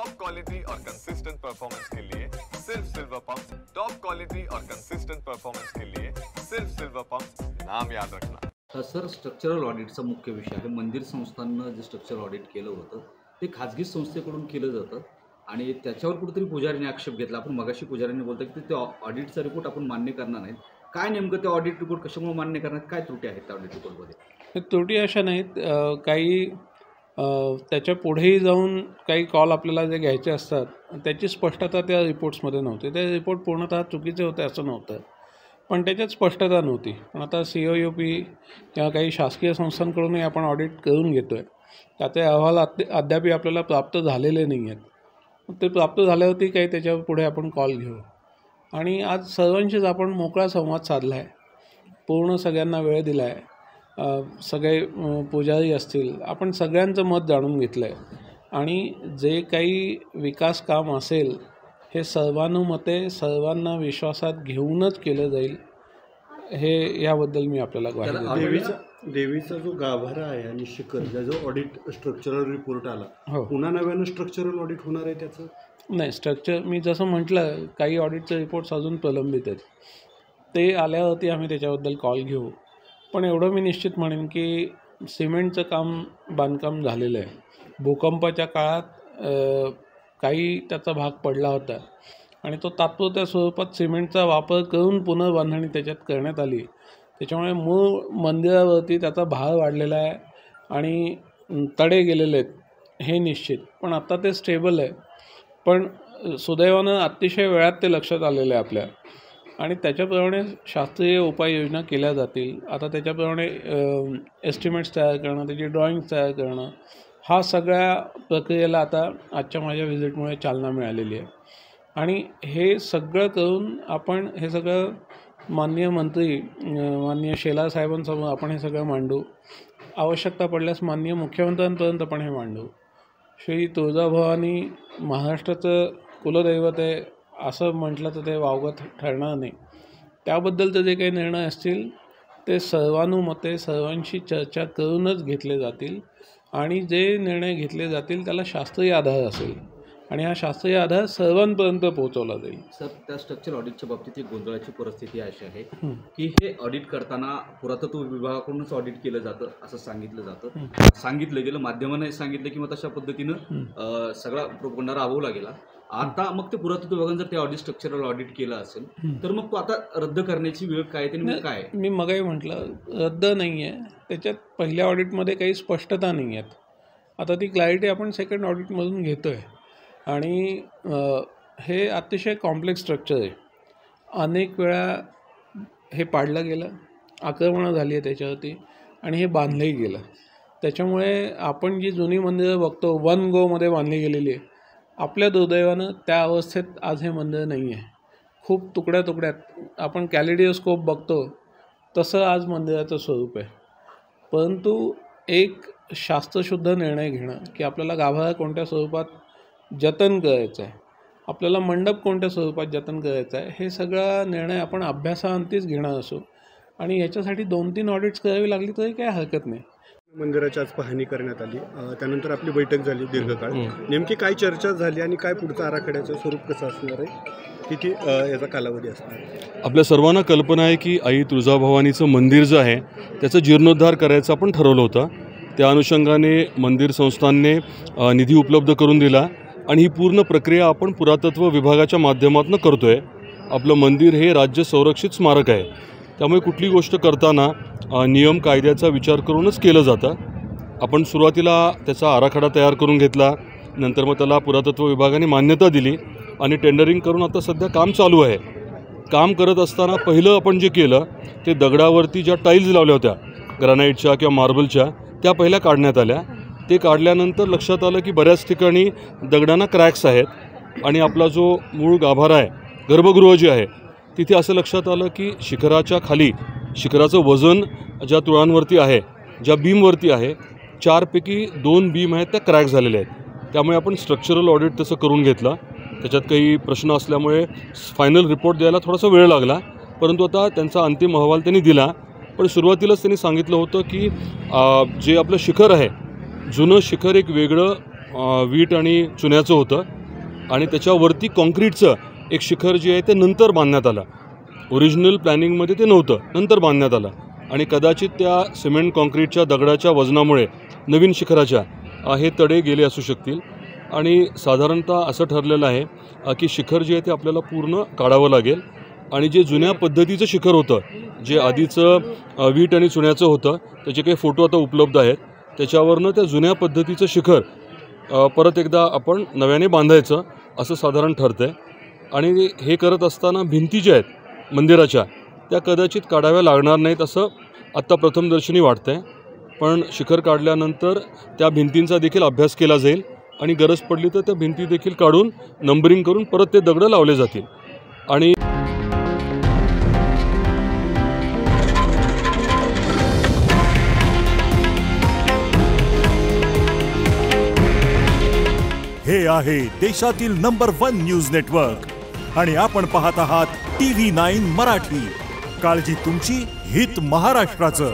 Top quality और consistent performance के लिए सिर्फ सिल्वर पंप। टॉप क्वालिटी और कंसिस्टेंट परफॉर्मेंस के लिए सिर्फ सिल्वर पंप, नाम याद रखना। सर, स्ट्रक्चरल ऑडिटचा मुख्य विषय आहे। मंदिर संस्थांनं जे स्ट्रक्चरल ऑडिट केलं होतं ते खाजगी संस्थेकडून केलं जातं आणि त्याच्यावर कुठेतरी पुजारीने आक्षेप घेतला। आपण मगाशी पुजारीने बोलतो की ते ऑडिटचा रिपोर्ट आपण मान्य करणार नाहीत। काय नेमकं ते ऑडिट रिपोर्ट कशामुळे मान्य करण्यात काय त्रुटी आहेत त्या ऑडिट रिपोर्टमध्ये? त्रुटी अशा नाहीत, काही त्याच्या पुढेही जाऊन काही कॉल आपल्याला जे घ्यायचे असतात त्याची स्पष्टता त्या रिपोर्ट्समध्ये नव्हती। ते रिपोर्ट पूर्णतः चुकीचे होते असं नव्हतं, पण त्याच्यात स्पष्टता नव्हती। पण आता COUP किंवा काही शासकीय संस्थांकडूनही आपण ऑडिट करून घेतो आहे, त्याचे अहवाल अद्याप आपल्याला प्राप्त झालेले नाही आहेत। ते प्राप्त झाल्यावरती काही त्याच्या पुढे आपण कॉल घेऊ। आणि आज सर्वांशीच आपण मोकळा संवाद साधला आहे, पूर्ण सगळ्यांना वेळ दिला आहे। सगळे पुजारी असतील, आपण सगळ्यांचं मत जाणून घेतलं आहे आणि जे काही विकास काम असेल हे सर्वानुमते सर्वांना विश्वासात घेऊनच केलं जाईल, हे याबद्दल मी आपल्याला ग्वाही देतो। देवीचा जो गाभारा आहे आणि शिखर जो ऑडिट स्ट्रक्चरल रिपोर्ट आला, हो, पुन्हा नव्यानं स्ट्रक्चरल ऑडिट होणार आहे त्याचं? नाही, स्ट्रक्चर मी जसं म्हटलं काही ऑडिटचे रिपोर्ट्स अजून प्रलंबित आहेत, ते आल्यावरती आम्ही त्याच्याबद्दल कॉल घेऊ। पण एवढं मी निश्चित म्हणेन की सिमेंटचं बांधकाम झालेलं आहे। भूकंपाच्या काळात काही त्याचा भाग पडला होता आणि तो तात्पुरत्या स्वरूपात सिमेंटचा वापर करून पुनर्बांधणी त्याच्यात करण्यात आली। त्याच्यामुळे मूळ मंदिरावरती त्याचा भार वाढलेला आहे आणि तडे गेलेले आहेत हे निश्चित। पण आता ते स्टेबल आहे, पण सुदैवानं अतिशय वेळात ते लक्षात आलेलं आहे आपल्या, आणि त्याच्याप्रमाणे शास्त्रीय उपाययोजना केल्या जातील। आता त्याच्याप्रमाणे एस्टिमेट्स तयार करणं, त्याची ड्रॉइंग्स तयार करणं, हा सगळ्या प्रक्रियेला आता आजच्या माझ्या व्हिजिटमुळे चालना मिळालेली आहे। आणि हे सगळं करून आपण हे सगळं माननीय मंत्री माननीय शेलार साहेबांसमोर आपण हे सगळं मांडू। आवश्यकता पडल्यास माननीय मुख्यमंत्र्यांपर्यंत पण हे मांडू। श्री तुळजाभवानी महाराष्ट्राचं कुलदैवत आहे असं म्हटलं तर ते वावगं ठरणार नाही। त्याबद्दलचे जे काही निर्णय असतील ते सर्वानुमते सर्वांशी चर्चा करूनच घेतले जातील आणि जे निर्णय घेतले जातील त्याला शास्त्रीय आधार असेल आणि हा शास्त्रीय आधार सर्वांपर्यंत पोहोचवला जाईल। सर, त्या स्ट्रक्चरल ऑडिटच्या बाबतीत एक गोंधळाची परिस्थिती अशी आहे की हे ऑडिट करताना पुरातत्व विभागाकडूनच ऑडिट केलं जातं असं सांगितलं जातं, सांगितलं गेलं, माध्यमाने सांगितलं की मग तशा पद्धतीनं सगळा प्रोपगंडा राबवला गेला। आता मग ते पुरातत्व विभागाने जर ते ऑडिट स्ट्रक्चरल ऑडिट केलं असेल तर मग तो आता रद्द करण्याची वेळ काय ते काय? मी मगाही म्हटलं रद्द नाही आहे, त्याच्यात पहिल्या ऑडिटमध्ये काही स्पष्टता नाही आहेत। आता ती क्लॅरिटी आपण सेकंड ऑडिटमधून घेतो आहे आणि हे अतिशय कॉम्प्लेक्स स्ट्रक्चर आहे। अनेक वेळा हे पाडलं गेलं, आक्रमणं झाली आहे त्याच्यावरती आणि हे बांधलंही गेलं। त्याच्यामुळे आपण जी जुनी मंदिरं बघतो 1 गोमध्ये बांधली गेलेली आहे, आपल्या दुर्दैवानं त्या अवस्थेत आज हे मंदिर नाही आहे। खूप तुकड्या तुकड्यात आपण कॅलिडिओस्कोप बघतो तसं आज मंदिराचं स्वरूप आहे। परंतु एक शास्त्रशुद्ध निर्णय घेणं की आपल्याला गाभारा कोणत्या स्वरूपात जतन करायचं आहे, आपल्याला मंडप कोणत्या स्वरूपात जतन करायचं आहे, हे सगळा निर्णय आपण अभ्यासाअंतीच घेणार असू आणि याच्यासाठी 2-3 ऑडिट्स करावी लागली तरी काही हरकत नाही। मंदिराची आज पाहणी करण्यात आली, त्यानंतर आपली बैठक झाली दीर्घकाळ। नेमकी काय चर्चा झाली आणि काय पुढचं आराखड्याचं स्वरूप कसं असणार आहे, किती याचा कालावधी असणार? आपल्या सर्वांना कल्पना आहे की आई तुळजाभवानीचं मंदिर जे आहे त्याचं जीर्णोद्धार करायचं आपण ठरवलं होतं। त्या अनुषंगाने मंदिर संस्थांनी निधी उपलब्ध करून दिला आणि ही पूर्ण प्रक्रिया आपण पुरातत्व विभागाच्या माध्यमातून करतो आहे। आपलं मंदिर हे राज्य संरक्षित स्मारक आहे, त्यामुळे कुठली गोष्ट करताना नियम कायद्याचा विचार करूनच केलं जातं। आपण सुरुवातीला त्याचा आराखडा तयार करून घेतला, नंतर मग त्याला पुरातत्व विभागाने मान्यता दिली आणि टेंडरिंग करून आता सध्या काम चालू आहे। काम करत असताना पहिलं आपण जे केलं ते दगडावरती ज्या टाईल्स लावल्या होत्या ग्रॅनाईटच्या किंवा मार्बलच्या, त्या पहिल्या काढण्यात आल्या। ते काढल्यानंतर लक्षात आलं की बऱ्याच ठिकाणी दगडांना क्रॅक्स आहेत आणि आपला जो मूळ गाभारा आहे, गर्भगृह जे आहे, तिथे असं लक्षात आलं की शिखराच्या खाली शिखराचं वजन ज्या तुळांवरती आहे, ज्या बीमवरती आहे, 4 पैकी 2 बीम आहेत त्या क्रॅक झालेल्या आहेत। त्यामुळे आपण स्ट्रक्चरल ऑडिट तसं करून घेतलं। त्याच्यात काही प्रश्न असल्यामुळे फायनल रिपोर्ट द्यायला थोडासा वेळ लागला, परंतु आता त्यांचा अंतिम अहवाल त्यांनी दिला। पण सुरुवातीलाच त्यांनी सांगितलं होतं की जे आपलं शिखर आहे, जुनं शिखर एक वेगळं वीट आणि चुन्याचं होतं आणि त्याच्यावरती कॉन्क्रीटचं एक शिखर जे आहे ते नंतर बांधण्यात आलं. ओरिजिनल प्लॅनिंगमध्ये ते नव्हतं, नंतर बांधण्यात आलं आणि कदाचित त्या सिमेंट कॉन्क्रीटच्या दगडाच्या वजनामुळे नवीन शिखराच्या हे तडे गेले असू शकतील. आणि साधारणतः असं ठरलेलं आहे की शिखर जे आहे ते आपल्याला पूर्ण काढावं लागेल आणि जे जुन्या पद्धतीचं शिखर होतं, जे आधीचं वीट आणि चुन्याचं होतं, त्याचे काही फोटो आता उपलब्ध आहेत, त्याच्यावरनं त्या जुन्या पद्धतीचं शिखर परत एकदा आपण नव्याने बांधायचं असं साधारण ठरतं आहे. आणि हे करत असताना भिंती ज्या आहेत मंदिराच्या त्या कदाचित काढाव्या लागणार नाहीत असं आत्ता प्रथमदर्शनी वाटतं आहे. पण शिखर काढल्यानंतर त्या भिंतींचा देखील अभ्यास केला जाईल आणि गरज पडली तर त्या भिंती देखील काढून नंबरिंग करून परत ते दगडं लावले जातील. आणि हे आहे देशातील नंबर 1 न्यूज नेटवर्क आणि आपण पाहत आहात TV9 मराठी. काळजी तुमची, हित महाराष्ट्राचं.